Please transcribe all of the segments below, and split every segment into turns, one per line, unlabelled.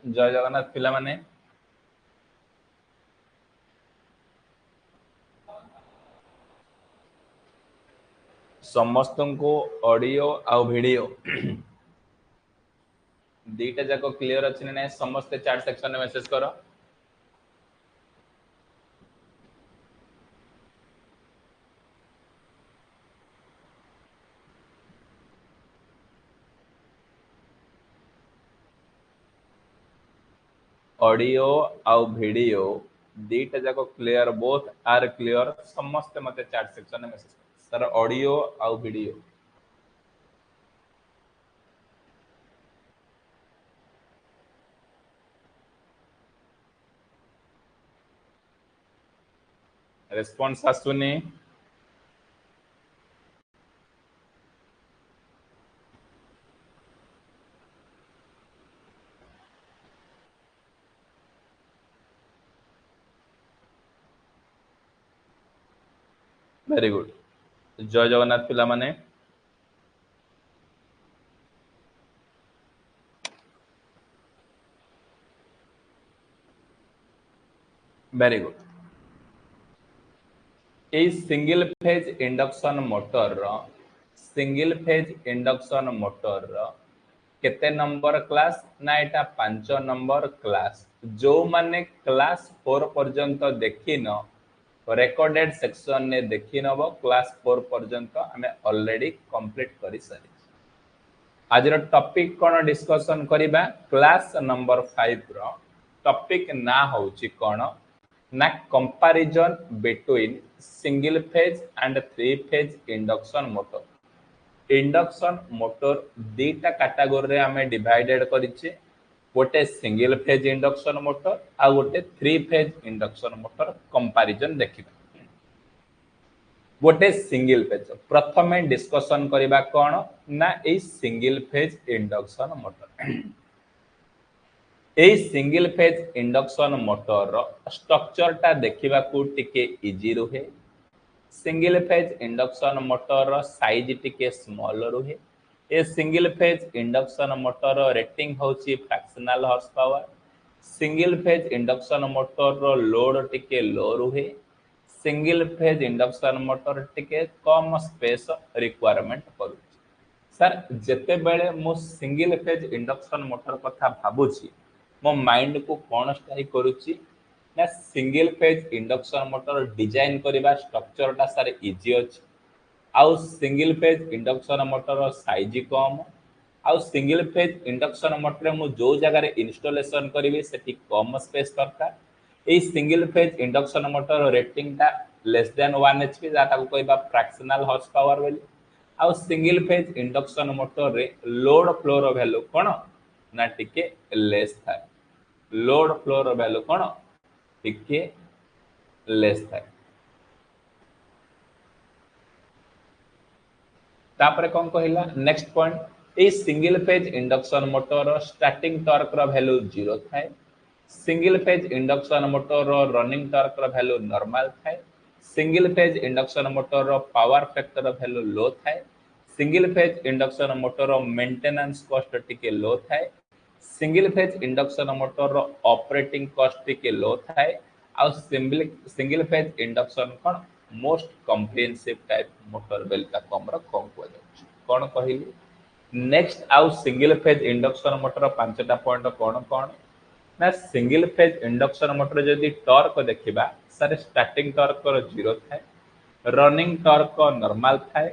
जय जगन्नाथ पिला माने समस्त को ऑडियो आ वीडियो दीटा जाक क्लियर अच्छे ना समस्ते चैट सेक्शन में मेसेज करो ऑडियो आ वीडियो दीटा जाक क्लियर बोथ आर क्लियर समस्ते मते चैट सेक्शन में मेसेज सर ऑडियो आ वीडियो रेस्पॉन्स आसुनी वेरी गुड जय जगन्नाथ पिला माने very good a single phase induction motor केते नंबर क्लास ना एटा 5 नंबर क्लास जो माने क्लास 4 पर्यंत देखिन रेकॉर्डेड सेक्शन ने देखिन क्लास 4 पर्यंत हमें ऑलरेडी कंप्लीट करि सारी आज टॉपिक कोन डिस्कशन करिबा क्लास नंबर 5 रो टॉपिक ना होची कोन ना comparison between single phase and 3 phase induction motor दीटा कैटेगरी रे हमें डिवाइडेड करिचे गोटे सिंगल फेज इंडक्शन मोटर आ गोटे 3 फेज इंडक्शन मोटर कंपैरिजन देखिबा गोटे सिंगल फेज प्रथमे डिस्कशन करिबा कोन ना ए सिंगल फेज इंडक्शन मोटर ए सिंगल फेज इंडक्शन मोटर स्ट्रक्चर टा देखिबा को टिके इजी रुहे single phase induction motor size टिके स्मॉल रुहे ए single phase induction motor rating होची fractional horse power single phase induction motor load टिके लो रुहे सिंगल फेज इंडक्शन मोटर टिके कम स्पेस रिक्वायरमेंट करू सर जेते बेले मो सिंगल फेज इंडक्शन मोटर कथा भाबुची मो माइंड को कोन स्ट्राइक करूची ना single phase induction motor design करबा स्ट्रक्चर टा सारे इजी अछि आउ single phase induction motor size कम आउ सिंगल फेज इंडक्शन मोटर मु जो जगह रे इंस्टॉलेशन करिवे सेठी कम स्पेस दरकार ए single phase induction motor rating टा लेस देन 1 एचपी जाटा को कहबा फ्रैक्शनल हॉर्स पावर वेली आउ सिंगल फेज इंडक्शन मोटर रे लोड फ्लो रो वैल्यू कोन ना टिके लेस था लोड फ्लो रो वैल्यू कोन टिके लेस था तापर कोन कहिला नेक्स्ट पॉइंट ए single phase induction motor starting torque रो वैल्यू 0 थाए single phase induction motor running torque रो वैल्यू नॉर्मल थाए single phase induction motor power factor value low थाए single phase induction motor maintenance cost टिके low थाए single phase induction motor operating cost टिके low थाए आ single phase induction कोन most comprehensive type motor बेल का कमर कम को जाउछ कोन कहिली नेक्स्ट आउ सिंगल फेज इंडक्शन मोटर पांचटा पॉइंट कोन कोन ना सिंगल फेज इंडक्शन मोटर जदी टॉर्क देखिबा सारे स्टार्टिंग टॉर्क को 0 थाए रनिंग टॉर्क को नॉर्मल थाए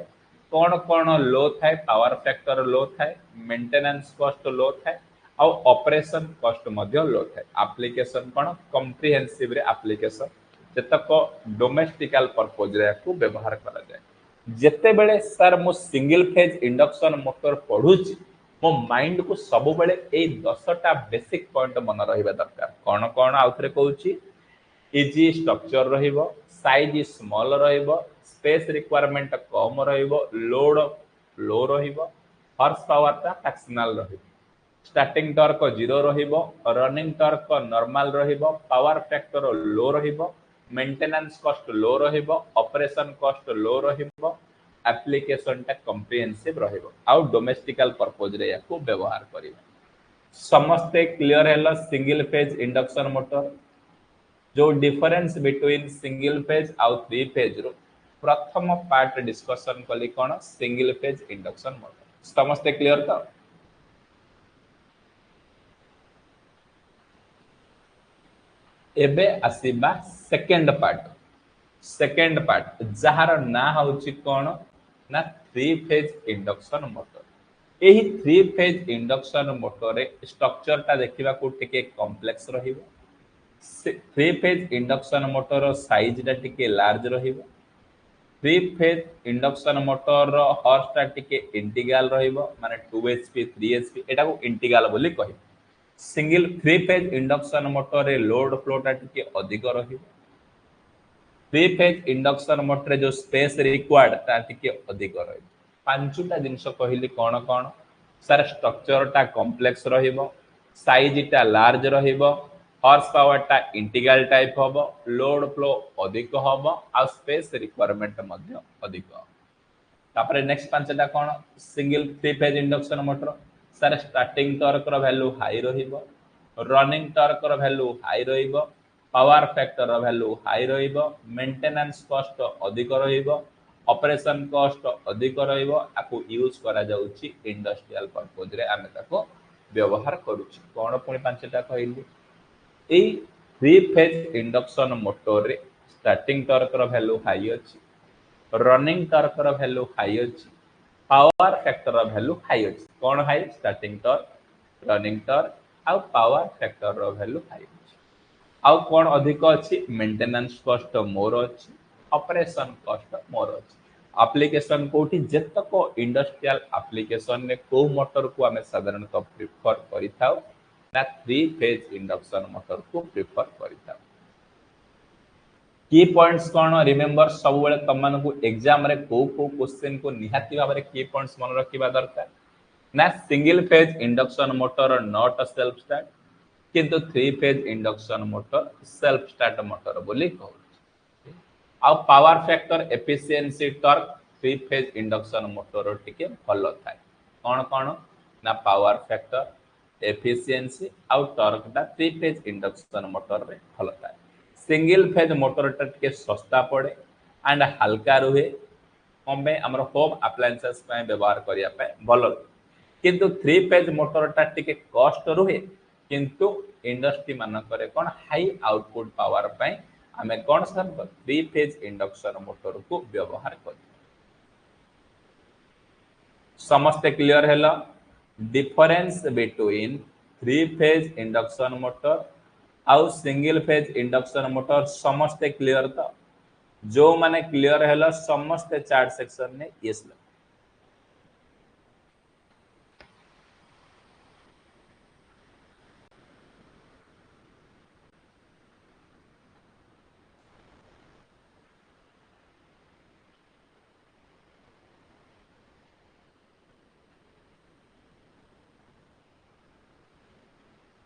कोन कोन लो थाए पावर फैक्टर लो थाए मेंटेनेंस कॉस्ट लो थाए आ ऑपरेशन कॉस्ट मध्ये लो थाए एप्लीकेशन कोन कॉम्प्रिहेंसिव रे एप्लीकेशन जतक डोमेस्टिकल पर्पज रे को व्यवहार करा जाय जेते बेले सर मो सिंगल फेज इंडक्शन मोटर पढुची मो माइंड को सब बेले ए 10टा बेसिक पॉइंट मन रहिबा दरकार कोन कोन आउथरे कहूची इजी स्ट्रक्चर रहिबो साइज स्मॉल रहिबो स्पेस रिक्वायरमेंट कम रहिबो लोड लो रहिबो हॉर्स पावर ता फ्रैक्शनल रहिबो स्टार्टिंग टॉर्क 0 रहिबो रनिंग टॉर्क नॉर्मल रहिबो पावर फैक्टर लो रहिबो मेंटेनेंस कॉस्ट लो रहिबो ऑपरेशन कॉस्ट लो रहिबो एप्लीकेशन टा कॉम्प्रिहेंसिव रहिबो आउ डोमेस्टिकल पर्पज रे याको व्यवहार करिबा समस्ते क्लियर है सिंगल फेज इंडक्शन मोटर जो डिफरेंस बिटवीन सिंगल फेज आउ थ्री फेज रो प्रथम पार्ट डिस्कशन कली कौन सिंगल फेज इंडक्शन मोटर समस्ते क्लियर तो एबे आसीबा सेकेंड पार्ट जहार ना होची कौन ना थ्री फेज इंडक्शन मोटर यही थ्री फेज इंडक्शन मोटर रे स्ट्रक्चर टा देखिबा को टिके कॉम्प्लेक्स रहिबो three phase induction motor size टा टिके लार्ज रहिबो three phase induction motor horse टा टिके इंटीग्रल रहिबो माने 2 एचपी 3 एचपी एटा को इंटीग्रल बोली कहि single three phase induction motor रे लोड फ्लो टा टिके अधिक रहिबो थ्री फेज इंडक्शन मोटर जो स्पेस रिक्वायर्ड ता टिके अधिक रहिबो पांचटा जिंस कहली कोन कोन सर स्ट्रक्चर टा कॉम्प्लेक्स रहिबो साइज टा लार्ज रहिबो हॉर्स पावर टा इंटीग्रल टाइप होबो लोड फ्लो अधिक होबो आ स्पेस रिक्वायरमेंट मध्ये अधिक तापरे नेक्स्ट पांचटा कोन single three phase induction motor sir starting torque रो वैल्यू हाई रहिबो रनिंग टॉर्क रो वैल्यू हाई रहिबो पावर फैक्टर रो वैल्यू हाई रहिबो मेंटेनेंस कॉस्ट अधिक रहिबो ऑपरेशन कॉस्ट अधिक रहिबो आकु यूज करा जाउची इंडस्ट्रियल पर्पज रे आमे ताको व्यवहार करूची कोन पुनी पांचटा कहली ए थ्री फेज इंडक्शन मोटर रे स्टार्टिंग टॉर्क रो वैल्यू हाई अछि रनिंग टॉर्क रो वैल्यू हाई अछि पावर फैक्टर रो वैल्यू हाई अछि कोन high starting torque running torque आ पावर फैक्टर रो वैल्यू हाई अछि आ कोन अधिक अछि मेंटेनेंस कॉस्ट मोर अछि ऑपरेशन कॉस्ट मोर अछि एप्लीकेशन कोठी जेतक इंडस्ट्रियल एप्लीकेशन ने को मोटर को हमें साधारणतः प्रिफर करिथाउ ना थ्री फेज इंडक्शन मोटर को प्रिफर करिथाउ की पॉइंट्स कोन रिमेंबर सब बेले तमन को एग्जाम रे को क्वेश्चन को निहाती भाबरे की पॉइंट्स मन रखिबा दरकार ना single phase induction motor not self start किंतु three phase induction motor self start motor बोली कहू आ power factor efficiency torque three phase induction motor टिके भलो थाए कोन कोन ना पावर फैक्टर एफिशिएंसी आ टॉर्क दा थ्री फेज इंडक्शन मोटर रे भलो थाए सिंगल फेज मोटर टा टिके सस्ता पड़े एंड हल्का रुहे कमे हमर होम अप्लायंसेस पे व्यवहार करिया पे भलो किंतु थ्री फेज मोटर टा टिके कॉस्ट रुहे किंतु इंडस्ट्री मान करे कोन हाई आउटपुट पावर पे हमें कोन sir three phase induction motor को व्यवहार कर समस्त क्लियर हैला difference between three phase induction motor आउ सिंगल फेज इंडक्शन मोटर समस्त क्लियर तो जो माने क्लियर हैला समस्त चार्ट सेक्शन ने yes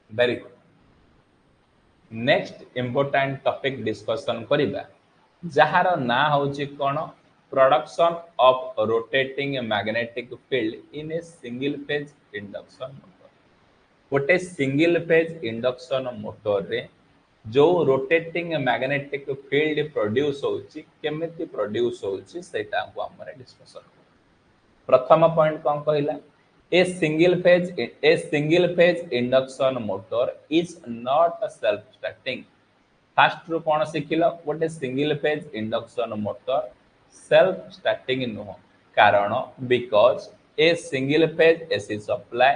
very good next important topic discussion करिबा जहार ना होची कोन production of rotating magnetic field in a single phase induction motor गोटे सिंगल फेज इंडक्शन मोटर रे जो रोटेटिंग मैग्नेटिक फील्ड प्रोड्यूस होची केमिति प्रोड्यूस होची सेटा को हमरे डिस्कशन प्रथम पॉइंट कोन कहला a single phase induction motor is not self starting first रो कोन सिखिलो गोटे single phase induction motor self starting नुह कारण because a single phase AC supply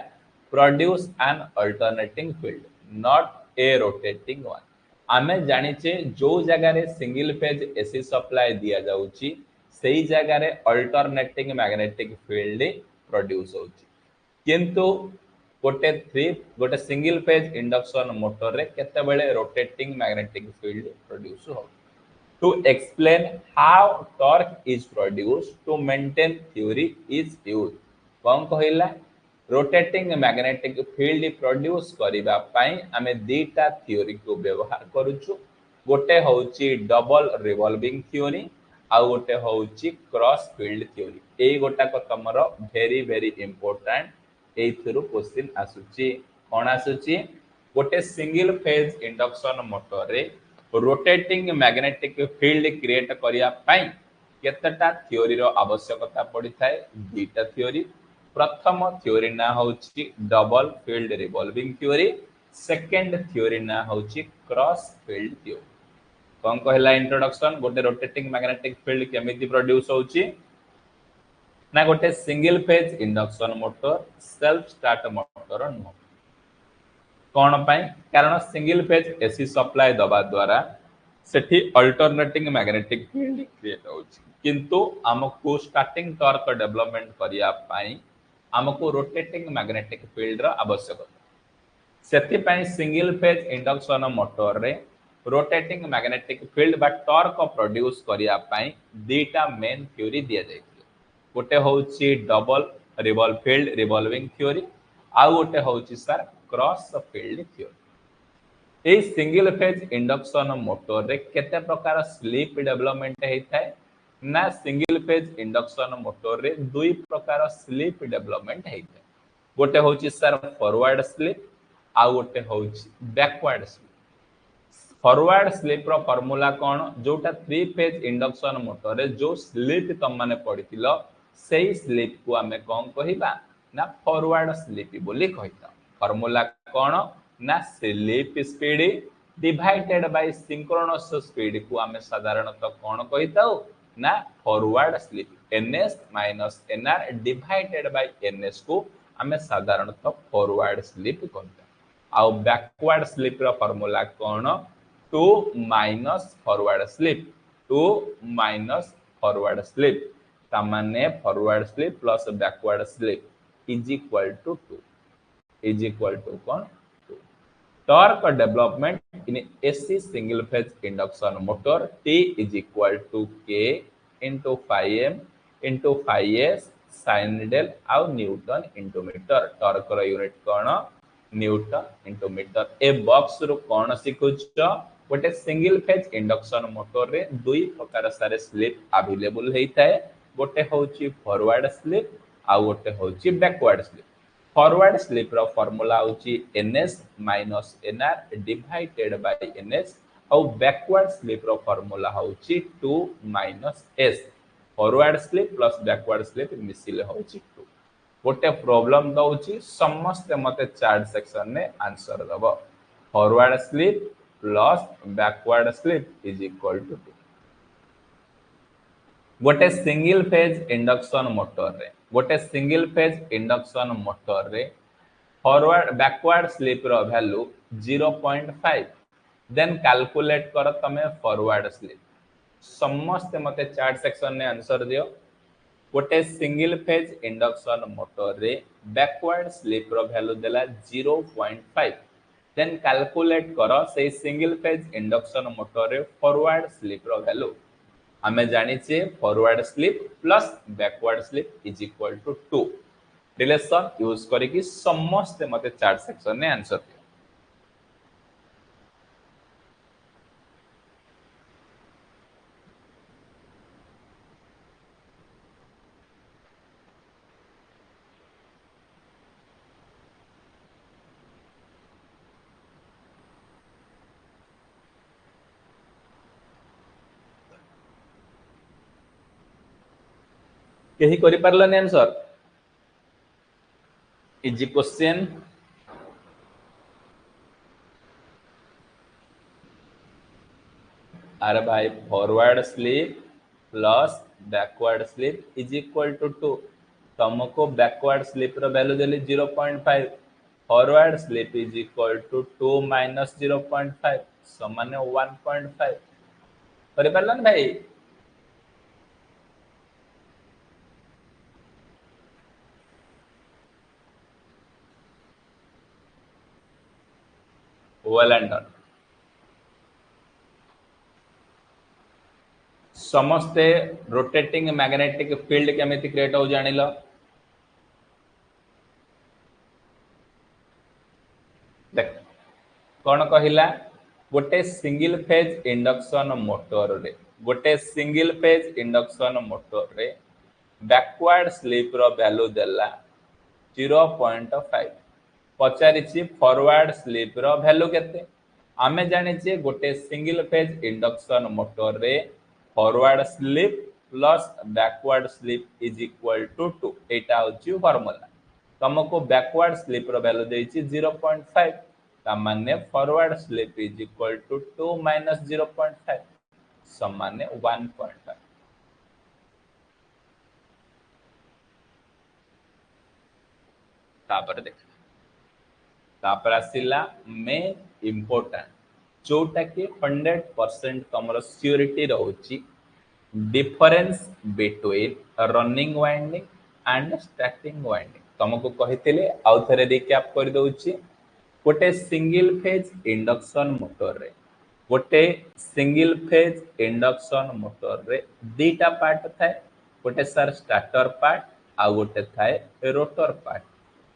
produce an alternating field not a rotating one आमे जानिचे जो जगह रे सिंगल फेज एसी सप्लाई दिया जाउची सेही जगह रे अल्टरनेटिंग मैग्नेटिक फील्ड प्रोड्यूस होची किंतु गोटे सिंगल फेज इंडक्शन मोटर रे केते बेले रोटेटिंग मैग्नेटिक फील्ड प्रोड्यूस हो to explain how torque is produced two मेंटेन थ्योरी इज यूज्ड कोन कहिला रोटेटिंग मैग्नेटिक फील्ड प्रोड्यूस करिबा पई हमें दीटा थ्योरी को व्यवहार करूछु गोटे होची डबल रिवॉल्विंग थ्योरी आ गोटे होची क्रॉस फील्ड थ्योरी ए गोटा को तमरो वेरी वेरी इंपोर्टेंट एथरो क्वेश्चन आसुची कौन आसुची गोटे सिंगल फेज इंडक्शन मोटर रे रोटेटिंग मैग्नेटिक फील्ड क्रिएट करिया पई केतटा थ्योरी रो आवश्यकता पड़ी थाए दुईटा थ्योरी प्रथम थ्योरी ना होची double field revolving theory second theory ना होची क्रॉस फील्ड थ्योरी कौन कहला इंट्रोडक्शन गोटे रोटेटिंग मैग्नेटिक फील्ड केमिति प्रोड्यूस होची ना गोटे single phase induction motor self start motor नुह कौन पाई कारण सिंगल फेज एसी सप्लाई दबा द्वारा सेठी अल्टरनेटिंग मैग्नेटिक फील्ड क्रिएट होची किंतु हमको स्टार्टिंग टॉर्क डेवलपमेंट करिया पाई हमको रोटेटिंग मैग्नेटिक फील्ड रो आवश्यकता सेति पाई सिंगल फेज इंडक्शन मोटर रे रोटेटिंग मैग्नेटिक फील्ड बा टॉर्क प्रोड्यूस करिया पाई दीटा मेन थ्योरी दिया जाय गोटे होची double revolve field revolving theory आउ गोटे होची sir cross field theory a single phase induction motor रे केते प्रकार स्लिप डेवलपमेंट हेई थाए ना सिंगल फेज इंडक्शन मोटर रे दुई प्रकार स्लिप डेवलपमेंट हेई थाए गोटे होची सर फॉरवर्ड स्लिप आउ गोटे होची बैकवर्ड स्लिप फॉरवर्ड स्लिप रो फार्मूला कोन जोटा थ्री फेज इंडक्शन मोटर रे जो स्लिप तुम माने पढितिलो सेही स्लिप को हमें कोन कहिबा ना फॉरवर्ड स्लिप बोली कहिता फार्मूला कोन ना slip speed divided by synchronous speed को हमें साधारणतः कोन कहिताउ ना forward slip ns minus nr divided by ns को हमें साधारणतः फॉरवर्ड स्लिप कहता आउ बैकवर्ड स्लिप रो फार्मूला कोन 2 minus forward slip 2 minus forward slip तामाने forward slip plus backward slip is equal to 2 is equal to कौन 2 torque development in AC single phase induction motor T is equal to K into 5m into 5s sin del आउ newton into metre torque रो unit कोन newton into metre ए box रो कोन सिखुछ गोटे single phase induction motor रे दुई प्रकार सारे स्लिप अवेलेबल हेई थाए गोटे होची फॉरवर्ड स्लिप आउ गोटे होची बैकवर्ड स्लिप फॉरवर्ड स्लिप रो फार्मूला होची ns minus nr divided by ns आउ बैकवर्ड स्लिप रो फार्मूला होची 2 minus s forward slip plus backward slip मिसिले होची 2 गोटे प्रॉब्लम दउची समस्त मते चार्ट सेक्शन ने आंसर दबो forward slip plus backward slip is equal to 2 गोटे सिंगल फेज इंडक्शन मोटर रे गोटे सिंगल फेज इंडक्शन मोटर रे फॉरवर्ड बैकवर्ड स्लिप रो वैल्यू 0.5 देन कैलकुलेट कर तमे फॉरवर्ड स्लिप समस्त मते चार्ट सेक्शन ने आंसर दियो गोटे सिंगल फेज इंडक्शन मोटर रे बैकवर्ड स्लिप रो वैल्यू देला 0.5 देन कैलकुलेट करो से सिंगल फेज इंडक्शन मोटर रे फॉरवर्ड स्लिप रो वैल्यू हमें जानी छे forward slip plus backward slip is equal to 2 relation use करके समस्त मते चार्ट सेक्शन ने आंसर दियो केही करि पारलनि आंसर इजी क्वेश्चन अरे भाई forward slip plus backward slip is equal to 2 तुमको बैकवर्ड स्लिप रो वैल्यू देली 0.5 forward slip is equal to 2 minus 0.5 समान 1.5 करि पारलनि भाई well and done समस्ते रोटेटिंग मैग्नेटिक फील्ड केमिति क्रिएट हो जानिलो देख कोन कहिला गोटे सिंगल फेज इंडक्शन मोटर रे गोटे सिंगल फेज इंडक्शन मोटर रे बैकवर्ड स्लिप रो वैल्यू देला 0.5 पचारिछि फॉरवर्ड स्लिप रो वैल्यू केते आमे जानिछे गोटे सिंगल फेज इंडक्शन मोटर रे forward slip plus backward slip is equal to 2 एटा होची फार्मूला तुमको बैकवर्ड स्लिप रो वैल्यू देछि 0.5 ता माने forward slip is equal to 2 minus 0.5 समान 1.5 तापर देख तापर आसिला मेन इंपोर्टेंट जोटा कि 100% तमरो सियोरिटी रहउची difference between running winding and starting winding तुमको कहितले आउ थरे रिकैप कर दउची गोटे सिंगल फेज इंडक्शन मोटर रे गोटे सिंगल फेज इंडक्शन मोटर रे दीटा पार्ट थाए गोटे सर स्टार्टर पार्ट आ गोटे थाए rotor part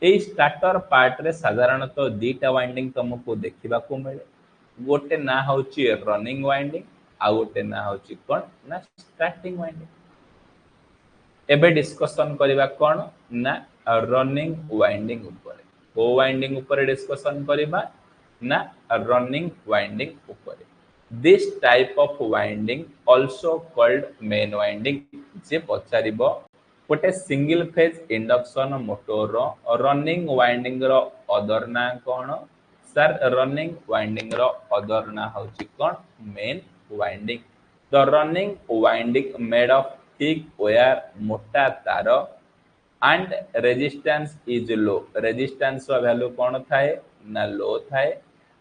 A starter part रे साधारणतः दीटा वाइंडिंग तुमको देखा मिले गोटे ना होची रनिंग वाइंडिंग आ गोटे ना होची कोन ना स्टार्टिंग वाइंडिंग एबे डिस्कशन करबा कोन ना रनिंग वाइंडिंग ऊपर को वाइंडिंग ऊपर डिस्कशन करबा ना रनिंग वाइंडिंग ऊपर this type of winding also called main winding जे पचारिबो गोटे single phase induction motor running winding रो अदर ना कोन सर रनिंग वाइंडिंग रो अदर ना होची कोन main winding the running winding made of thick wire मोटा तार and resistance is low resistance रो वैल्यू कोन थाए ना लो थाए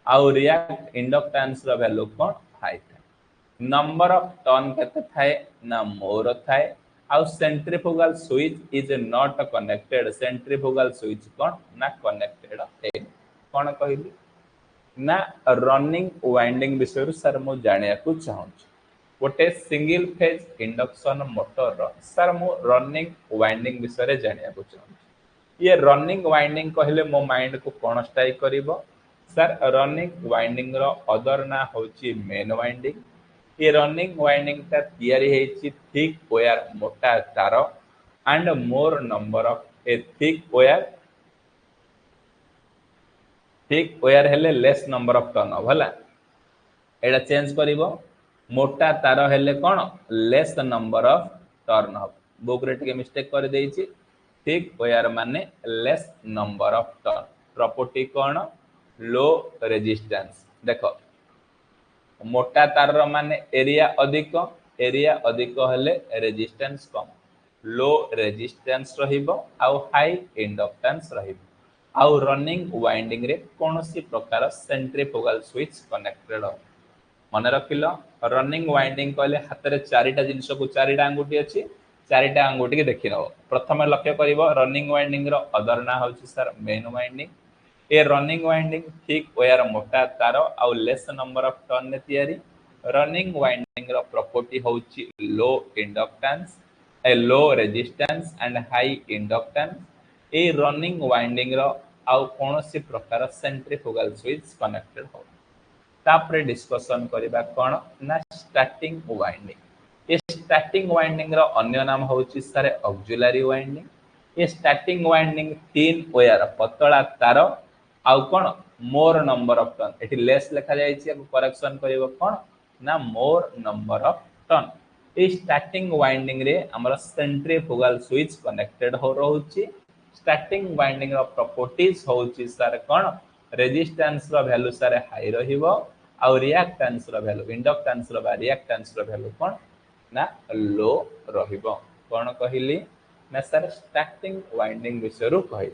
आउ रिएक्ट इंडक्टेंस रो वैल्यू कोन हाई थाए नंबर ऑफ टर्न केते थाए ना मोर थाए आउ centrifugal switch is not connected centrifugal switch कोन ना कनेक्टेड है कोन कहली ना रनिंग वाइंडिंग विषय सर मु जानिया को चाहूँ गोटे single phase induction motor sir मु रनिंग वाइंडिंग विषय जानिया को चाहूँ ये रनिंग वाइंडिंग कहले मो माइंड को कौन स्ट्राइक करिवो सर रनिंग वाइंडिंग रो अदर ना होची मेन वाइंडिंग ये रनिंग वाइंडिंग ता तयारी हेची थिक वायर मोटा तार and more number of a thick wire हेले लेस नंबर ऑफ टर्न भला एटा चेंज करिवो मोटा तार हेले कोन less number of turn of book रे टिके मिस्टेक कर देइची थिक वायर माने less number of turn property कोन लो रेजिस्टेंस देखो मोटा तार माने एरिया अधिक हेले रेजिस्टेंस कम लो रेजिस्टेंस रहिबो आउ हाई इंडक्टेंस रहिबो आउ रनिंग वाइंडिंग रे कोनोसी प्रकार सेंट्रीफ्यूगल स्विच कनेक्टेड हो मन रखिल रनिंग वाइंडिंग कहले हाथ में चारिटा जिनस को चारिटा अंगुठी अच्छी चारिटा अंगुठी की देखि नब प्रथम लक्ष्य कर रनिंग वाइंडिंग रो अदर ना होची सर मेन वाइंडिंग ए रनिंग वाइंडिंग थिक वायर मोटा तार आउ लेस नंबर ऑफ टर्न ने तयारी रनिंग वाइंडिंग रो प्रॉपर्टी होची लो इंडक्टेंस ए low resistance and high inductance ए रनिंग वाइंडिंग रो आउ कोनोसी प्रकार सेंट्रीफ्यूगल स्विच कनेक्टेड हो तापरे डिस्कशन करबा कोन ना स्टार्टिंग वाइंडिंग ये स्टार्टिंग वाइंडिंग रो अन्य नाम होची सर ऑक्सिलरी वाइंडिंग ये स्टार्टिंग वाइंडिंग तीन वायर पतला तार आउ कोन मोर नंबर ऑफ टर्न एठी लेस लिखा जाय छी करेक्शन करबो कोन ना मोर number of turn A starting winding रे हमर सेंट्रीफ्यूगल स्विच कनेक्टेड हो रहउची स्टार्टिंग वाइंडिंग रो प्रॉपर्टीज होची सर कोन रेजिस्टेंस रो वैल्यू सर हाई रहिबो आउ रिएक्टेंस रो वैल्यू इंडक्टेंस रो बा रिएक्टेंस रो वैल्यू कोन ना लो रहिबो कोन कहिली ना सर स्टार्टिंग वाइंडिंग विषय रो कहि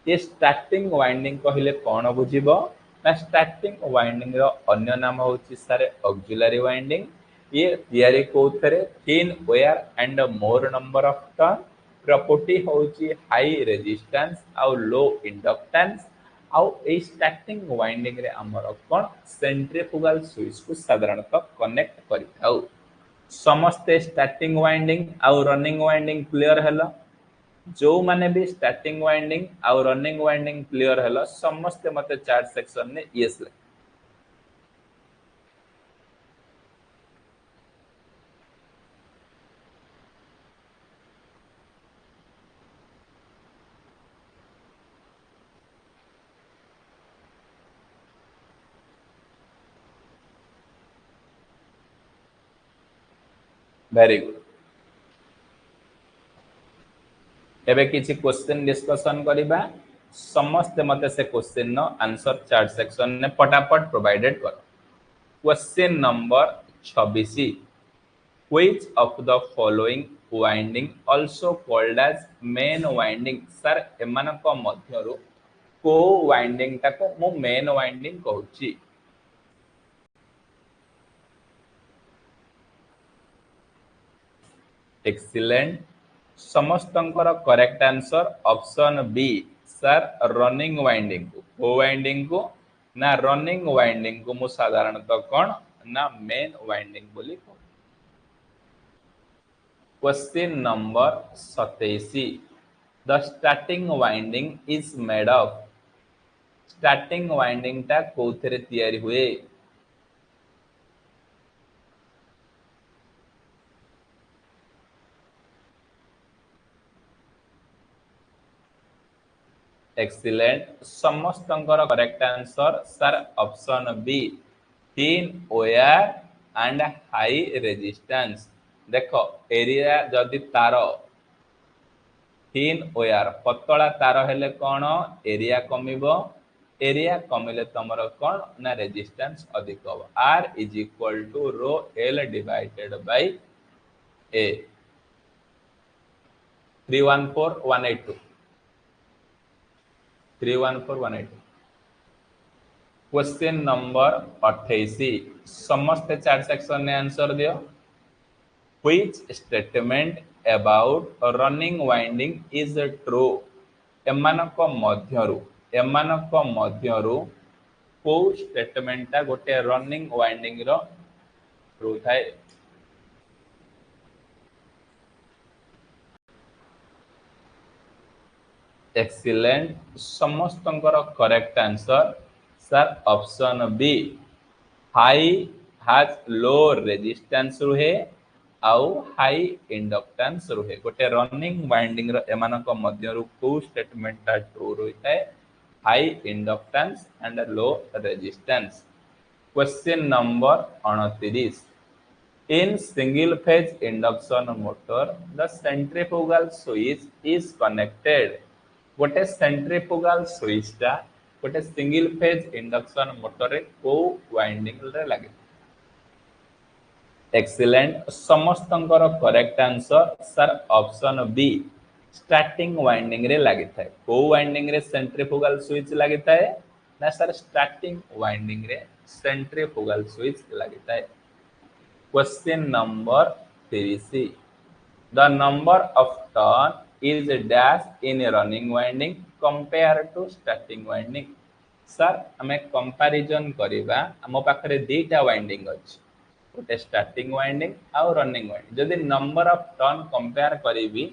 ये स्टार्टिंग वाइंडिंग कहले कोन बुझिबो ना स्टार्टिंग वाइंडिंग रो अन्य नाम होची सर ऑक्सिलरी वाइंडिंग ये तयारी कोथरे thin wire and more number of turn property होची हाई रेजिस्टेंस आउ लो इंडक्टेंस आउ ए स्टार्टिंग वाइंडिंग रे हमर कोन सेंट्रीफ्यूगल स्विच को साधारणतः कनेक्ट करिताउ समस्ते स्टार्टिंग वाइंडिंग आउ रनिंग वाइंडिंग क्लियर हला जो माने भी स्टार्टिंग वाइंडिंग आउ रनिंग वाइंडिंग क्लियर हला समस्ते मते चार्ट सेक्शन ने यस ले वेरी गुड। एबे किछि क्वेश्चन डिस्कशन करिबा समस्त मते से क्वेश्चन नो आंसर चैट सेक्शन ने फटाफट प्रोवाइडेड कर। Question number 26 which of the following winding also called as main winding sir एमानक मध्यरु को वाइंडिंग टाको मु मेन वाइंडिंग कहूची। एक्सीलेंट समस्तंकर correct answer option B sir running winding को वाइंडिंग को ना रनिंग वाइंडिंग को मु साधारणतः कोन ना मेन वाइंडिंग बोली को। Question number 27 the starting winding is made of starting winding टा कोथरे तयारी हुए। एक्सीलेंट समस्तंकर correct answer sir option B thin wire and high resistance. देखो एरिया जदि तार थिन वायर पतला तार हेले कोन एरिया कमिबो एरिया कमिले तमरो कोन ना रेजिस्टेंस अधिक हो। R is equal to rho L divided by A 314182 314182। Question number 28 समस्त चैट सेक्शन ने आंसर दियो। Which statement about running winding is true? एमानक मध्यरु को स्टेटमेंट ता गोटे रनिंग वाइंडिंग रो ट्रू थाए। एक्सीलेंट समस्तंकर correct answer sir option B high has low resistance रुहे आउ हाई इंडक्टेंस रुहे। गोटे रनिंग वाइंडिंग रो एमानक मध्यरु को स्टेटमेंट ता ट्रू रहिता है high inductance and low resistance. Question number 29 in single phase induction motor the centrifugal switch is connected. गोटे centrifugal switch ता गोटे सिंगल फेज इंडक्शन मोटर रे को वाइंडिंग रे लागे। एक्सीलेंट समस्तंकर correct answer sir option B starting winding रे लागी थाए। को वाइंडिंग रे सेंट्रीफ्यूगल स्विच लागी थाए ना सर स्टार्टिंग वाइंडिंग रे सेंट्रीफ्यूगल स्विच लागी थाए। Question number 30 the number of turn is dash in running winding compare to starting winding। Sir हमें कंपैरिजन करिबा हम पाखरे दीटा वाइंडिंग अछि गोटे स्टार्टिंग वाइंडिंग और रनिंग वाइंडिंग। जदि नंबर ऑफ टर्न कंपेयर करिबी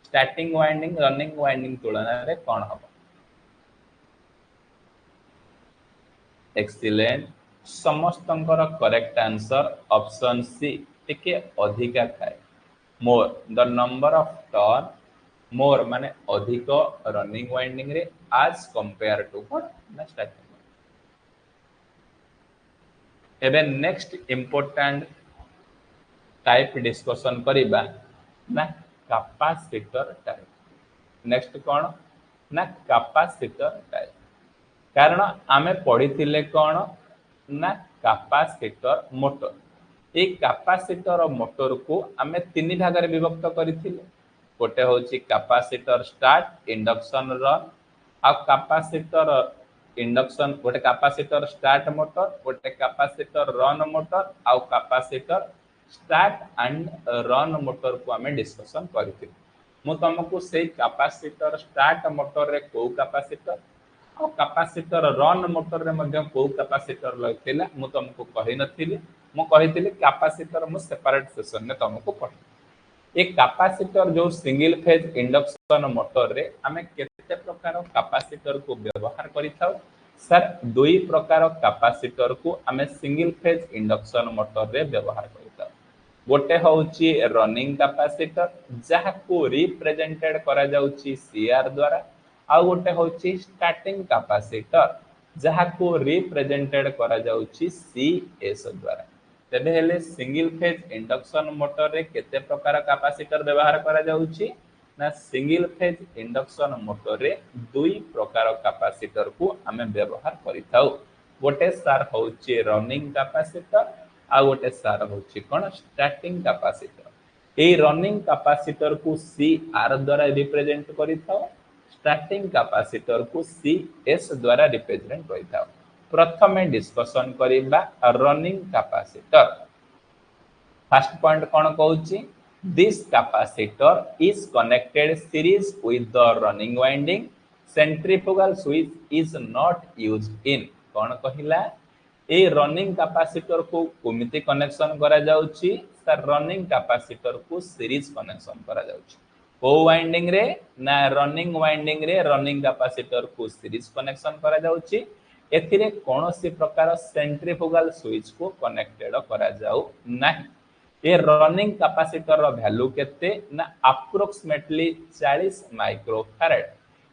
स्टार्टिंग वाइंडिंग रनिंग वाइंडिंग तुलना रे कोन हबो। एक्सीलेंट समस्तंकर करेक्ट आंसर ऑप्शन सी टिके अधिका थाए more the number of turn मोर माने अधिक रनिंग वाइंडिंग रे आज कंपेयर टू व्हाट ना स्टार्टिंग। एबे नेक्स्ट इंपोर्टेंट टाइप डिस्कशन करिबा ना कैपेसिटर टाइप। नेक्स्ट कोन ना कैपेसिटर टाइप कारण आमे पढिथिले कोन ना कैपेसिटर मोटर। ए कैपेसिटर मोटर को आमे तीन भाग रे विभक्त करिथिले गोटे होची कैपेसिटर स्टार्ट इंडक्शन रन आ कैपेसिटर इंडक्शन गोटे कैपेसिटर स्टार्ट मोटर गोटे कैपेसिटर रन मोटर आ capacitor start and run motor को हमें डिस्कशन करथिल। मु तुमको से कैपेसिटर स्टार्ट मोटर रे को कैपेसिटर आ कैपेसिटर रन मोटर रे मध्ये को कैपेसिटर लथिला मु तुमको कहि नथिली। मु कहिथिली कैपेसिटर मु सेपरेट सेशन ने तुमको पढी। एक कैपेसिटर जो सिंगल फेज इंडक्शन मोटर रे हमें केते प्रकार कैपेसिटर को व्यवहार करिथाउ सर दुई प्रकार कैपेसिटर को हमें सिंगल फेज इंडक्शन मोटर रे व्यवहार करिथाउ। गोटे होची रनिंग कैपेसिटर जहा को रिप्रेजेंटेड करा जाउची सीआर द्वारा आ गोटे होची स्टार्टिंग कैपेसिटर जहा को रिप्रेजेंटेड करा जाउची सीएस द्वारा। तेबे हेले सिंगल फेज इंडक्शन मोटर रे केते प्रकार कैपेसिटर व्यवहार करा जाउची ना सिंगल फेज इंडक्शन मोटर रे दुई प्रकार कैपेसिटर को आमे व्यवहार करिताउ गोटे सार होची रनिंग कैपेसिटर आ गोटे सार होची कोन स्टार्टिंग कैपेसिटर ए रनिंग कैपेसिटर को सी आर द्वारा रिप्रेजेंट करिताउ स्टार्टिंग कैपेसिटर को सी एस द्वारा रिप्रेजेंट करिताउ प्रथमे डिस्कशन करिबा रनिंग कैपेसिटर फर्स्ट पॉइंट कौन कहूची this capacitor is connected series with the running winding centrifugal switch is not used in कौन कहिला ए रनिंग कैपेसिटर को केमिति कनेक्शन करा जाउची सर रनिंग कैपेसिटर को सीरीज कनेक्शन करा जाउची को वाइंडिंग रे ना रनिंग वाइंडिंग रे रनिंग कैपेसिटर को सीरीज कनेक्शन करा जाउची एथिरे कोनोसी प्रकार सेंट्रीफ्यूगल स्विच को कनेक्टेड करा जाउ नाही ए रनिंग कैपेसिटर रो वैल्यू केते ना अप्रोक्सीमेटली 40 माइक्रोफैराड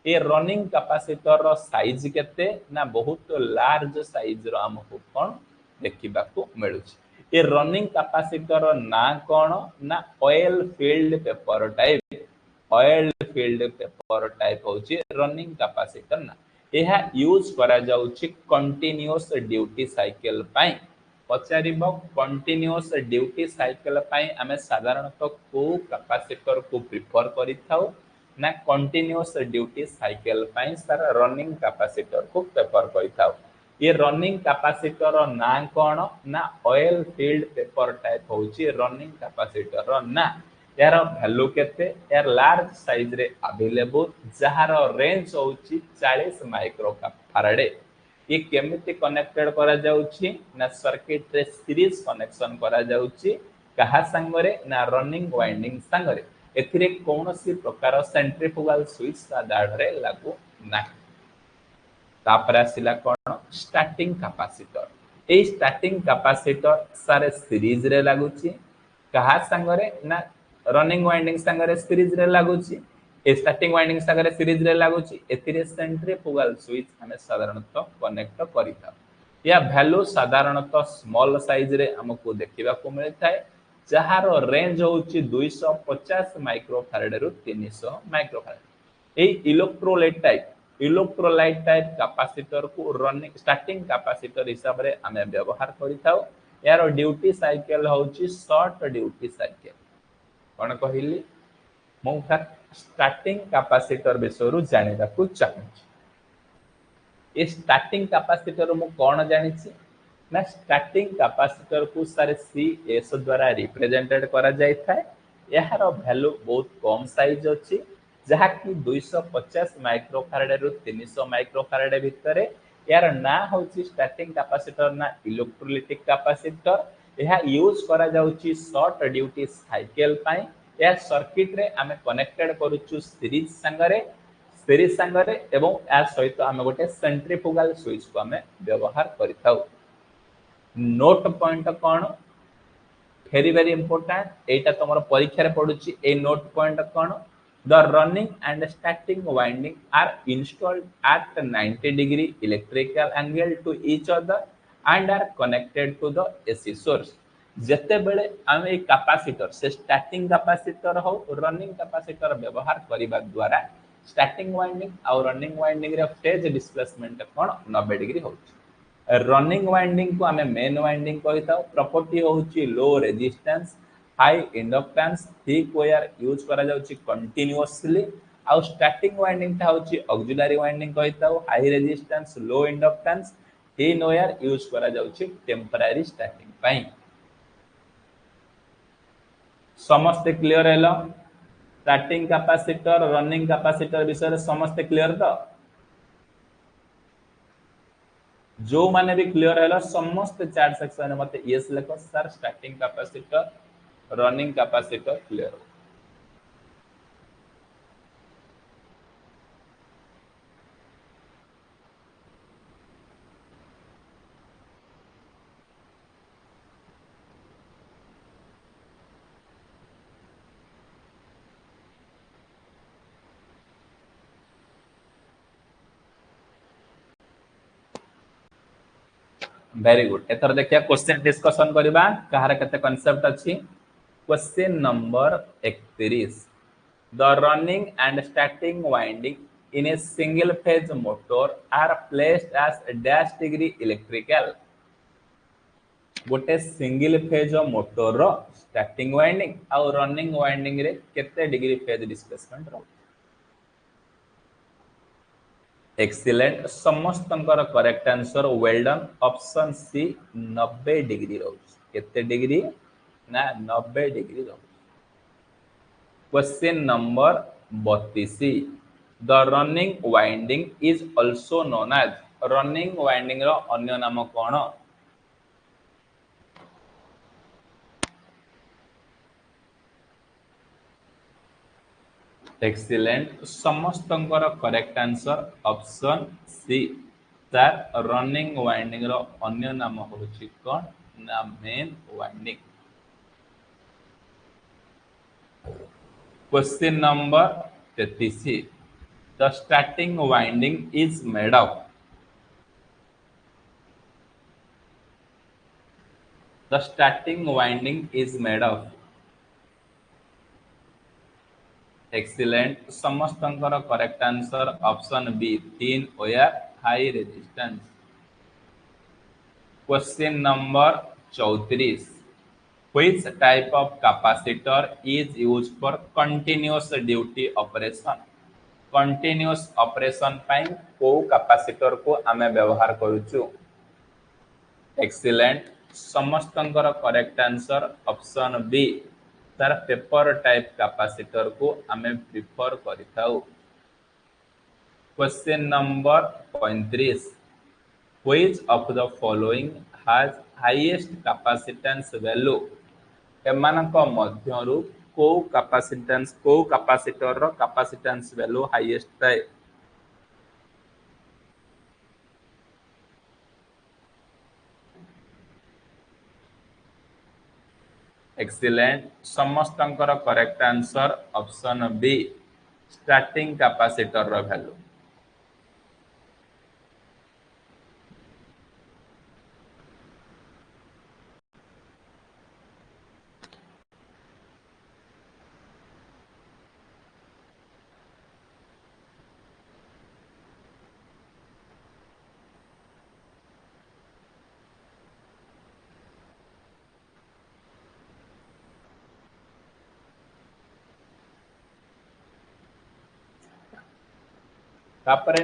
ए रनिंग कैपेसिटर रो साइज केते ना बहुत लार्ज साइज रो हमको कोन देखिबा को मिलुची ए रनिंग कैपेसिटर रो ना कोन ना oil field paper type oil field paper type होची रनिंग कैपेसिटर ना एहा यूज करा जाउची कंटीन्यूअस ड्यूटी साइकिल पई पचारिबो कंटीन्यूअस ड्यूटी साइकिल पई हमें साधारणतः को कैपेसिटर को प्रिफर करिथाउ ना कंटीन्यूअस ड्यूटी साइकिल पई सर रनिंग कैपेसिटर को प्रेफर करिथाउ ये रनिंग कैपेसिटर ना कोन ना ऑयल फील्ड पेपर टाइप होची रनिंग कैपेसिटर ना यार वैल्यू केते यार लार्ज साइज रे अवेलेबल जहार रेंज होची 40 माइक्रोफैराड ये केमिति कनेक्टेड करा जाउची ना सर्किट रे सीरीज कनेक्शन करा जाउची कहा संगरे ना रनिंग वाइंडिंग संगरे एथिरे कोनोसी प्रकार सेंट्रीफ्यूगल स्विच सा दाढरे लागू नाही तापर आसिला कोन स्टार्टिंग कैपेसिटर ए स्टार्टिंग कैपेसिटर सारे सीरीज रे लागुची कहा संगरे ना रनिंग वाइंडिंग संगरे सीरीज रे लागुची ए स्टार्टिंग वाइंडिंग संगरे सीरीज रे लागुची एथिरे सेंट्रीफ्यूगल स्विच हमें साधारणतः कनेक्ट करिता या वैल्यू साधारणतः स्मॉल साइज रे हमको देखिबा को मिलता है जहार रेंज होची 250 माइक्रोफैराड रु 300 माइक्रोफैराड ए इलेक्ट्रोलाइट टाइप कैपेसिटर को रनिंग स्टार्टिंग कैपेसिटर हिसाब रे हमें व्यवहार करिताओ यार ड्यूटी साइकिल होची शॉर्ट ड्यूटी साइकिल कोन कहिली मु स्टार्टिंग कैपेसिटर विषय जानिबा को चाहूँ ए स्टार्टिंग कैपेसिटर मु कोन जानिछि ना स्टार्टिंग कैपेसिटर को सारे सी एस द्वारा रिप्रेजेंटेड करा जाय थाए यार वैल्यू बहुत कम साइज अछि जहा कि 250 माइक्रोफैराड रु 300 माइक्रोफैराड भितरे यार ना होची स्टार्टिंग कैपेसिटर ना इलेक्ट्रोलाइटिक कैपेसिटर यह यूज करा जाउची शॉर्ट ड्यूटी साइकिल पई या सर्किट रे हमें कनेक्टेड करूछु सीरीज संगरे एवं या सहित आम गोटे सेंट्रीफ्यूगल स्विच को आम व्यवहार करिताउ नोट पॉइंट कौन वेरी इंपोर्टेंट एटा तुम परीक्षा रे पडुची ए नोट पॉइंट कौन the running and starting winding are installed at 90 degree electrical angle to each other and are connected to the AC source जेते बेले हम ए कैपेसिटर से स्टार्टिंग कैपेसिटर हो रनिंग कैपेसिटर व्यवहार करिबा द्वारा स्टार्टिंग वाइंडिंग और रनिंग वाइंडिंग रे फेज डिस्प्लेसमेंट कोन 90 डिग्री होची रनिंग वाइंडिंग को हमें मेन वाइंडिंग कहिता प्रॉपर्टी होची low resistance high inductance thick wire use करा जाउची कंटीन्यूअसली आउ स्टार्टिंग वाइंडिंग ता होची ऑक्सिलरी वाइंडिंग कहिता high resistance low inductance thin wire use करा जाउची टेम्पररी स्टार्टिंग पई समस्त क्लियर हेलो स्टार्टिंग कैपेसिटर रनिंग कैपेसिटर विषय समस्त क्लियर तो जो माने भी क्लियर हेलो समस्त चैट सेक्शन में मते यस लिखो sir starting capacitor running capacitor clear very good एथर देखिया क्वेश्चन डिस्कशन करबा कहार केते कांसेप्ट अछि question number 31 the running and starting winding in a single phase motor are placed as dash degree electrical गोटे सिंगल फेज मोटर रो starting winding और running winding रे केते डिग्री फेज डिस्प्लेसमेंट रो एक्सीलेंट समस्तंकर correct answer well done option C 90 degree रोज केते degree ना 90 डिग्री रोज question number 32 the running winding is also known as running winding रो अन्य नाम कोन एक्सीलेंट समस्तंकर करेक्ट आंसर ऑप्शन सी तार रनिंग वाइंडिंग रो अन्य नाम होछि कोन ना main winding question number 33 the starting winding is made of the starting winding is made of excellent समस्तंकर correct answer option B thin wire high resistance question number 34 which type of capacitor is used for continuous duty operation continuous operation ପାଇଁ କୋଉ capacitor को ଆମେ ବ୍ୟବହାର କରୁଛୁ excellent ସମସ୍ତଙ୍କର correct answer option B तार paper type capacitor को आमे प्रिफर करिथाउ question number 35 which of the following has highest capacitance value एमानक मध्यरु को कैपेसिटर रो कैपेसिटेंस वैल्यू हाईएस्ट थाए एक्सीलेंट समस्तंकर correct answer option B starting capacitor रो वैल्यू तापर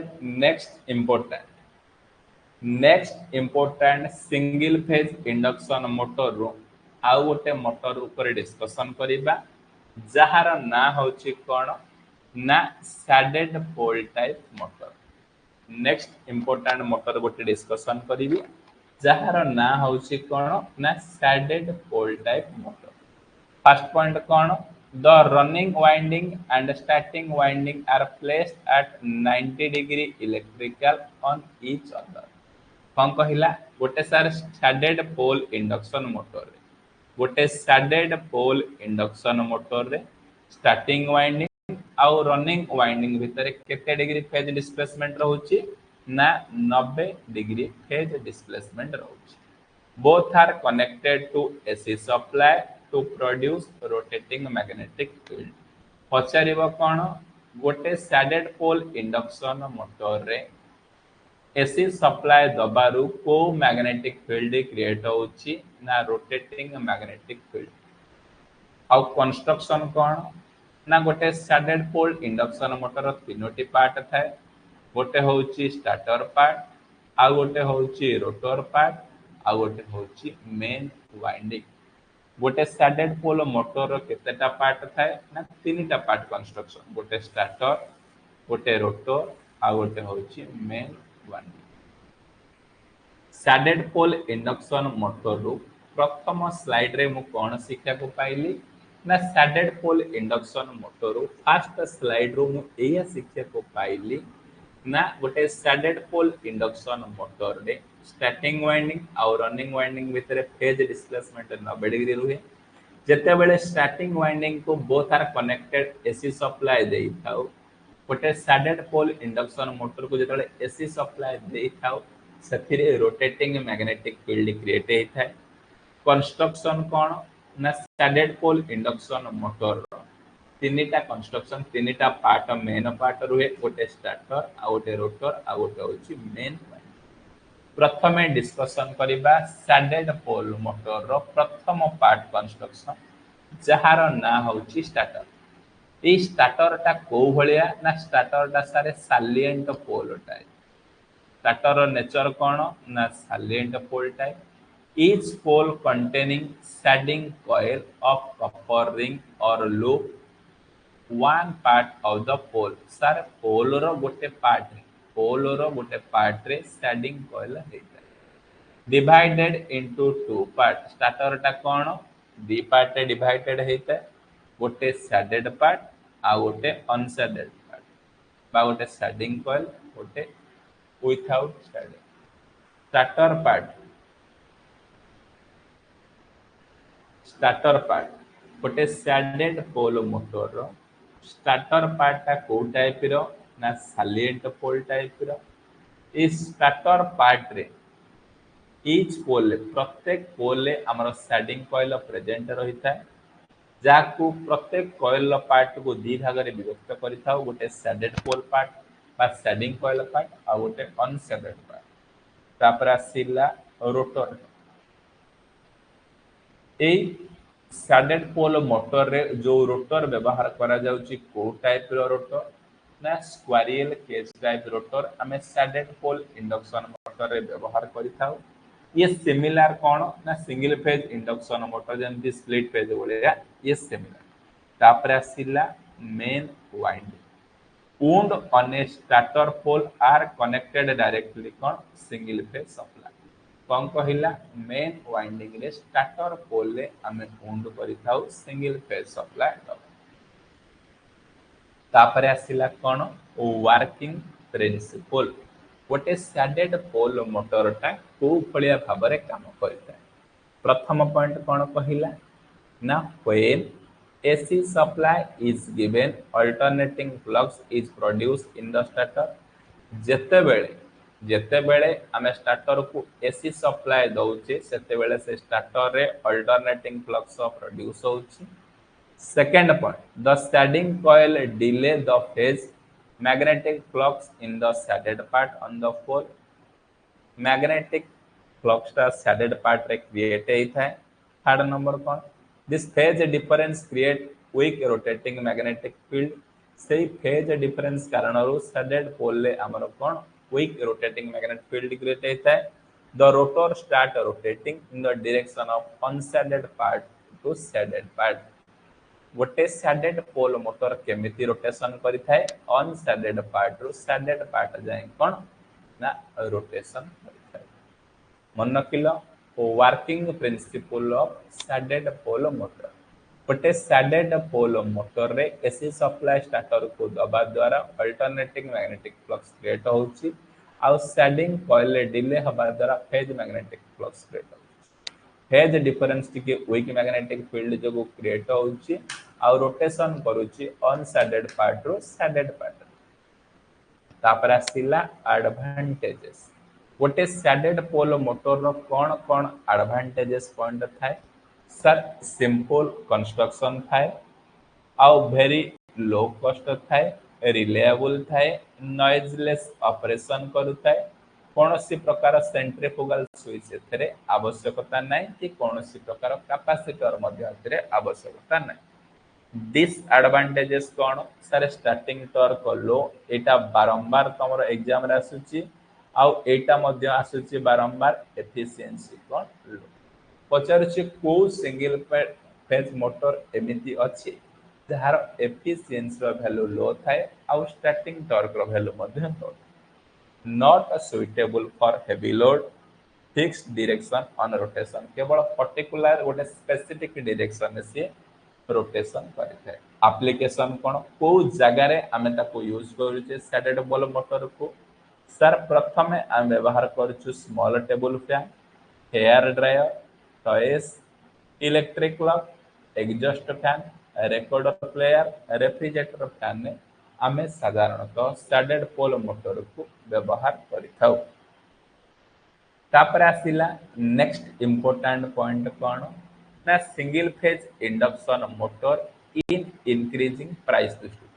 next important single phase induction motor रो आउ गोटे मोटर ऊपर डिस्कशन करिबा जहार ना होछि कोन ना shaded pole type motor next important motor गोटे डिस्कशन करिबी जहार ना होछि कोन ना shaded pole type motor first point कोन the running winding and starting winding are placed at 90 degree electrical on each other कौन कहिला गोटे सार स्टैंडर्ड पोल इंडक्शन मोटर रे गोटे स्टैंडर्ड पोल इंडक्शन मोटर रे स्टार्टिंग वाइंडिंग आउ रनिंग वाइंडिंग भितर केते डिग्री फेज डिस्प्लेसमेंट रहउची ना 90 डिग्री फेज डिस्प्लेसमेंट रहउची both are connected to AC supply to produce rotating magnetic field पचारिबो कोन गोटे सैडेड पोल इंडक्शन मोटर रे एसी सप्लाई दबारु को मैग्नेटिक फील्ड क्रिएट होउची ना रोटेटिंग मैग्नेटिक फील्ड आउ कंस्ट्रक्शन कोन ना गोटे shaded pole induction motor तीनोटी part थाए गोटे होउची स्टार्टर पार्ट आ गोटे होउची रोटर पार्ट आ गोटे होउची मेन वाइंडिंग गोटे सैडेड पोल मोटर केतेटा पार्ट थाए ना तीनटा पार्ट कंस्ट्रक्शन गोटे स्टार्टर गोटे रोटर आ गोटे होउची main winding shaded pole induction motor रो प्रथम स्लाइड रे मु कोन शिक्षा को पाइली ना shaded pole induction motor row first slide रो मु एया शिक्षा को पाइली ना गोटे सैडेड पोल इंडक्शन मोटर रे स्टार्टिंग वाइंडिंग और रनिंग वाइंडिंग भितर फेज डिस्प्लेसमेंट 90 डिग्री रुहे जेते बेले स्टार्टिंग वाइंडिंग को both are connected AC supply देई थाउ गोटे सैडेड पोल इंडक्शन मोटर को जेते एसी सप्लाई देई थाउ से रोटेटिंग मैग्नेटिक फील्ड क्रिएट होता है। कंस्ट्रक्शन कौन ना स्टैंडर्ड पोल इंडक्शन मोटर तीनटा कंस्ट्रक्शन तीनटा पार्ट मेन पार्ट रुहे गोटे स्टार्टर आ गोटे रोटर आ गोटे होची मेन प्रथमे डिस्कशन करिबा स्टैंडर्ड पोल मोटर रो प्रथम पार्ट कंस्ट्रक्शन जहार ना होची स्टार्टर। ए स्टार्टर टा को भलिया ना स्टार्टर टा सारे salient pole type. Starter nature कौन ना salient pole type. Each pole containing standing coil of copper ring or loop one part of the pole sir pole रो गोटे पार्ट रे standing coil हेता divided into two part starter टा कौन the part रे divided हेता गोटे shaded part आ गोटे unshaded part बा गोटे standing coil गोटे without shaded स्टार्टर पार्ट गोटे सैडेड पोल मोटर रो स्टार्टर पार्ट टा को टाइप रो ना सालिएंट पोल टाइप रो। इस स्टार्टर पार्ट रे ईच पोल प्रत्येक पोल रे हमर सैडिंग कॉइल प्रेजेंट रहिता है जाकू प्रत्येक कॉइल पार्ट को दी भाग रे विभक्त करिथाउ गोटे सैडेड पोल पार्ट बा सैडिंग कॉइल पार्ट आ गोटे अनसैडेड पार्ट। तापर आसीला रोटर ए सैडेड पोल मोटर रे जो रोटर व्यवहार करा जाउची को टाइप रो रोटर ना स्क्वारियल केज टाइप रोटर हमें सैडेड पोल इंडक्शन मोटर रे व्यवहार करिथाउ। ये सिमिलर कोन ना सिंगल फेज इंडक्शन मोटर जेमति स्प्लिट फेज बोलेया ये सिमिलर। तापर आसीला main winding wound on a starter pole are connected directly con single phase supply कौन कहिला मेन वाइंडिंग रे स्टार्टर पोल रे हमें wound करिथाउ सिंगल फेज सप्लाई तापर आसीला कोन वर्किंग प्रिंसिपल गोटे सैडेड पोल मोटर टा को फलिया भाबरे काम करता है। प्रथम पॉइंट कोन कहिला ना when AC supply is given alternating flux is produced in the starter जेते बेले आमे स्टार्टर को AC सप्लाई दउचे सेते बेले से स्टार्टर रे अल्टरनेटिंग फ्लक्स प्रोड्यूस होची। Second point the standing coil delay the phase magnetic flux in the shaded part on the pole magnetic flux ता सैडेड पार्ट रे क्रिएट हेता है। थर्ड नंबर कोन this phase difference create weak rotating magnetic field से phase difference कारणरू shaded pole ले हमर कोन weak rotating magnetic field create होता है। The rotor start rotating in the direction of अनसैडेड part to shaded part गोटे shaded pole motor केमिति rotation करिथाय अनसैडेड पार्ट रो सैडेड पार्ट जाय कोन ना रोटेशन करिथाय। मन रखिलो working principle of shaded pole motor गोटे सैडेड पोल मोटर रे एसी सप्लाई स्टार्टर को दबा द्वारा अल्टरनेटिंग मैग्नेटिक फ्लक्स क्रिएट होउची आ सैडिंग कॉइल डिले हबा द्वारा फेज मैग्नेटिक फ्लक्स क्रिएट होउची। फेज डिफरेंस टिके वीक मैग्नेटिक फील्ड जो क्रिएट होउची आ रोटेशन करूची अनसैडेड पार्ट रो सैडेड पार्ट। तापर आसीला एडवांटेजेस गोटे सैडेड पोल मोटर रो कोन एडवांटेजेस पॉइंट थाए सर सिंपल कंस्ट्रक्शन थाए आउ वेरी लो कॉस्ट थाए रिलायबल थाए नॉइजलेस ऑपरेशन करू थाए कोनोसी प्रकार सेंट्रीफ्यूगल स्विच एथरे आवश्यकता नै कि कोनोसी प्रकार कैपेसिटर मध्ये एथरे आवश्यकता नै। दिस एडवांटेजेस कोन सर स्टार्टिंग टॉर्क लो एटा बारंबार तमरो एग्जाम रे आसुची आउ एटा मध्ये आसुची बारंबार एफिशिएंसी कोन लो पचारछि को सिंगल फेज मोटर एमिति अछि जहार एफिशिएंसी रो वैल्यू लो थाए आउ स्टार्टिंग टॉर्क रो वैल्यू मध्ये low not suitable for heavy load fixed direction on rotation केवल पर्टिकुलर गोटे स्पेसिफिक डायरेक्शन से रोटेशन करिथाय। एप्लीकेशन कोन को जगह रे हमें ताको यूज करूचे सैडेड पोल मोटर को सर प्रथमे हम व्यवहार करछु small table fan hair dryer toys electric clock exhaust fan recorder player refrigerator fan ने आमे साधारणतः स्टैंडर्ड पोल मोटर को व्यवहार करिथाउ। तापर आसिला नेक्स्ट इंपोर्टेंट पॉइंट कौन ना single phase induction motor in increasing price दृष्टि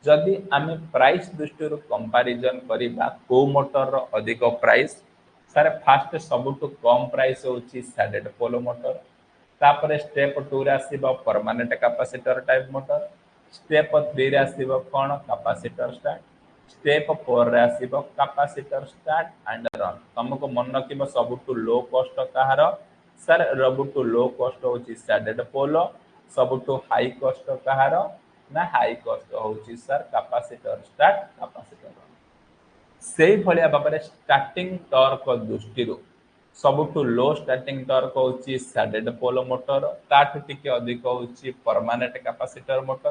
जदि आम प्राइस दृष्टि कंपैरिजन करबा को मोटर रो अधिक प्राइस सारे फास्ट सबुठ कम प्राइस होची सैडेड पोलो मोटर तापर स्टेप 2 रे आसीबो permanent capacitor type motor step 3 रे आसीबो कोन कैपेसिटर स्टार्ट स्टेप 4 रे आसीबो कैपेसिटर स्टार्ट एंड रन तुमको मन रखिबो सबुठ लो कॉस्ट कहार सर सबुठ लो कॉस्ट होची सैडेड पोलो सबुठ हाई कॉस्ट कहार ना हाई कॉस्ट होची sir capacitor start capacitor run सेही भलिया बाबरे स्टार्टिंग टॉर्क दृष्टि सबुठु लो स्टार्टिंग टॉर्क होची सैडेड पोलो मोटर ताठु टिके अधिक होची परमानेंट कैपेसिटर मोटर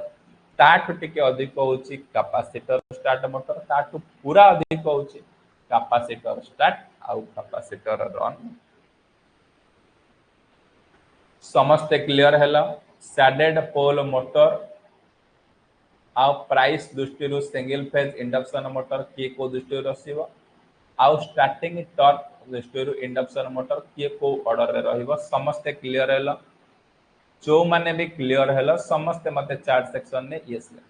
ताठु टिके अधिक होची कैपेसिटर स्टार्ट मोटर ताठु पूरा अधिक होची कैपेसिटर स्टार्ट आउ कैपेसिटर रन समस्त क्लियर हैला सैडेड पोल मोटर आउ प्राइस दृष्टि सिंगल फेज इंडक्शन मोटर किए को दृष्टि रसिबो आउ स्टार्टिंग टॉर्क दृष्टि इंडक्शन मोटर किए को ऑर्डर रे रहिबो समस्त क्लियर हैला जो माने भी क्लियर हैला समस्त मते चार्ट सेक्शन ने यस ले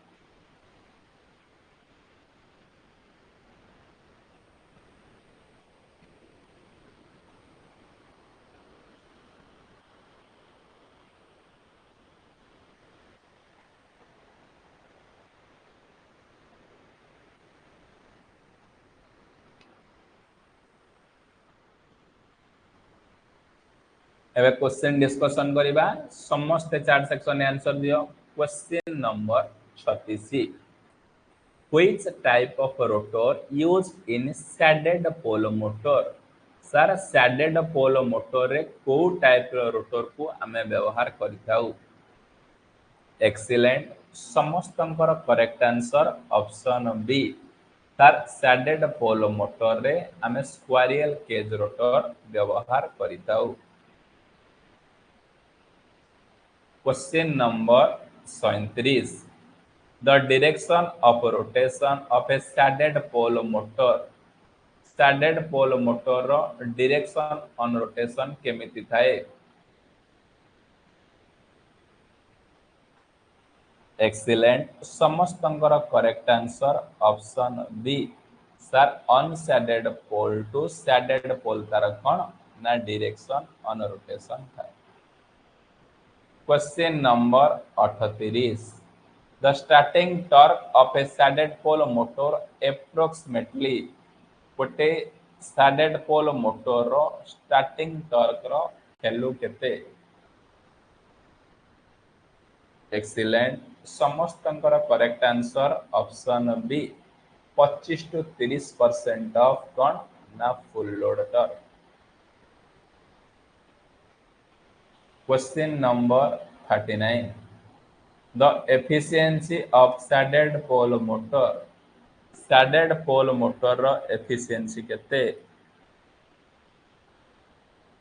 एबे क्वेश्चन डिस्कशन करिबा समस्त चार्ट सेक्शन ने आंसर दियो question number 36 which type of rotor used in shaded pole motor sir shaded pole motor रे को टाइप रो रोटर को हमें व्यवहार करिताउ एक्सीलेंट समस्तंकर correct answer option B sir shaded pole motor रे हमें स्क्वारियल केज रोटर व्यवहार करिताउ Question number 37. The direction of rotation of a standard pole motor. Standard pole motor row direction on rotation केमिति थाए? Excellent. समस्तंकर correct answer option B. Sir, unshaded pole to shaded pole तार कौन ना direction on rotation थाए. Question number 38. The starting torque of a shaded pole motor approximately गोटे shaded pole motor रो starting torque रो value केते Excellent. समस्तंकर correct answer option B 25 to 30% of कौन ना full load torque. Question number 39. The efficiency of shaded pole motor. Shaded pole motor रो efficiency केते?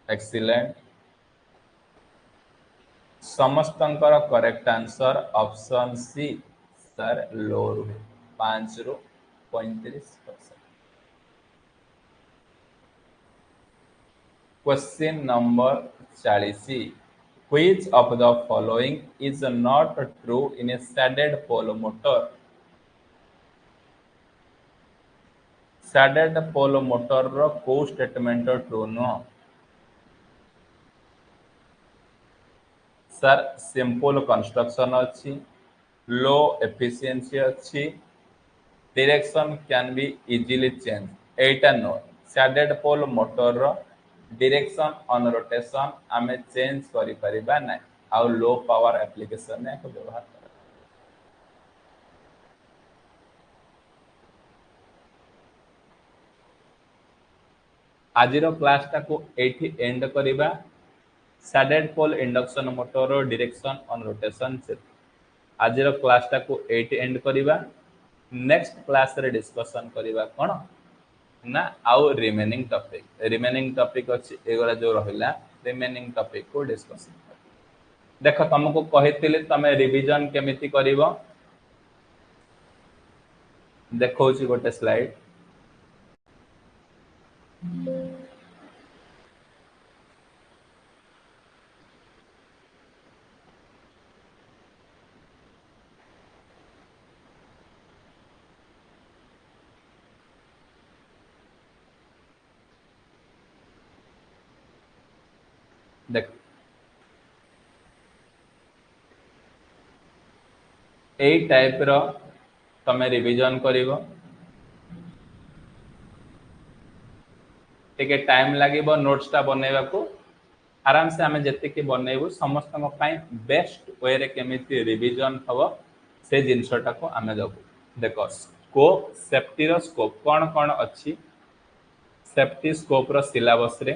Excellent. समस्तंकर correct answer option C sir low 5 रु 35%. Question number 40. Which of the following is not true in a shaded pole motor? Shaded pole motor रो को statement true no sir simple construction अच्छी low efficiency अच्छी direction can be easily change एटा no shaded pole motor रो direction on rotation आमे change करि परिबा नै आ लो पावर एप्लीकेशन ने को व्यवहार कर आजिरो क्लास टा को एठी एंड करिबा shaded pole induction motor direction on rotation से आज क्लास टा को एट एंड करिबा नेक्स्ट क्लास रे डिस्कशन करिबा कोन ना आउ रिमेनिंग टॉपिक अछि एगोरा जो रहिला रिमेनिंग टॉपिक को डिस्कशन देखो तुमको कहितिले तमे रिवीजन केमिति करिवो देखो छी गोटे स्लाइड देख एई टाइप रो तमे रिवीजन करिवो टिके टाइम लागिवो नोट्स टा बनेवा को आराम से आमे जति के बनेबु समस्त को पाई बेस्ट वे रे केमिति रिवीजन हबो से जिंसटा को आमे दबु देखो स्कोप सेफ्टी रो स्कोप कोन कोन अछि सेफ्टी स्कोप रो सिलेबस रे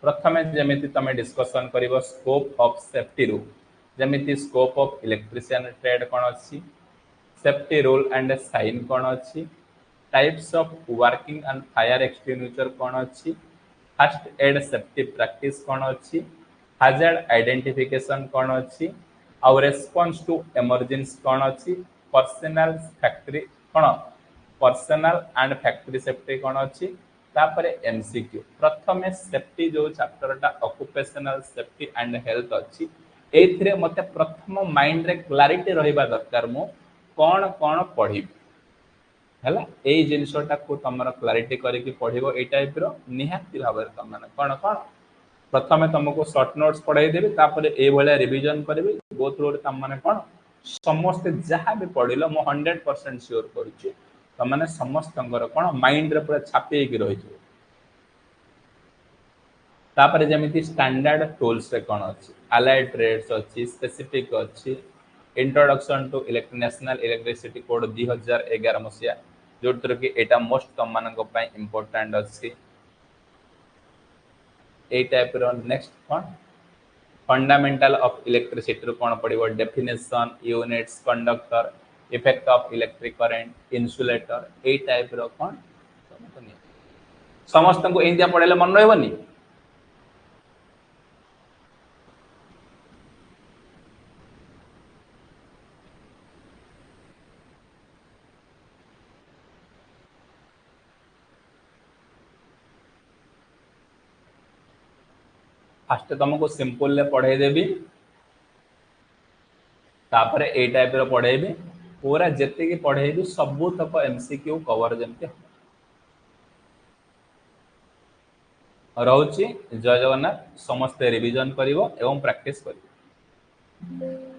प्रथमे जेमिति तमे डिस्कशन करिवो स्कोप ऑफ सेफ्टी रू जेमिति स्कोप ऑफ इलेक्ट्रिशियन ट्रेड कोन अछि सेफ्टी रूल एंड साइन कोन अछि types of working and fire extinguisher कोन अछि फर्स्ट एड सेफ्टी प्रैक्टिस कोन अछि hazard आइडेंटिफिकेशन कोन अछि और रेस्पॉन्स टू इमरजेंसी कोन अछि पर्सनल फैक्ट्री कोन पर्सनल एंड फैक्ट्री सेफ्टी कोन अछि तापरे एमसीक्यू प्रथमे सेफ्टी जो चैप्टर टा ऑक्युपेशनल सेफ्टी एंड हेल्थ अछि एथिरे मते प्रथम माइंड रे क्लैरिटी रहिबा दरकार मु कोन कोन पढी हैला एई जिंसटा को तमरा क्लैरिटी करिकि पढिबो ए टाइप रो निहाती भाबरे तम माने कोन कोन प्रथमे तुमको शॉर्ट नोट्स पढ़ाई देबी तापर ए भलिया रिवीजन करबी गो थ्रू रे तम माने कोन समस्त जहां भी पढिलो मो 100% श्योर करूची तम माने समस्त अंगर कोन माइंड रे पूरा छापी कि रहि जो तापर जेमिति स्टैंडर्ड टूल्स रे कोन अछि अलाइड ट्रेड्स अछि स्पेसिफिक अछि introduction to national electricity code 2011 मसिया जोटर कि एटा मोस्ट तम मानक पय इंपोर्टेंट अछि ए टाइप रो नेक्स्ट कोन फंडामेंटल ऑफ इलेक्ट्रिसिटी रो कोन पडिबो definition units conductor effect of electric current insulator ए टाइप रो कोन समस्त को इंडिया पढेले मन रहबनी फास्ट तुमको सिंपल ले पढ़ाई देबी तापर ए टाइप रो पढ़ेबी पूरा जति की पढ़ेबी सबु तक एमसीक्यू कवर जेमते रहउची जय जगन्नाथ समस्त रिवीजन करिवो एवं प्रैक्टिस करिवो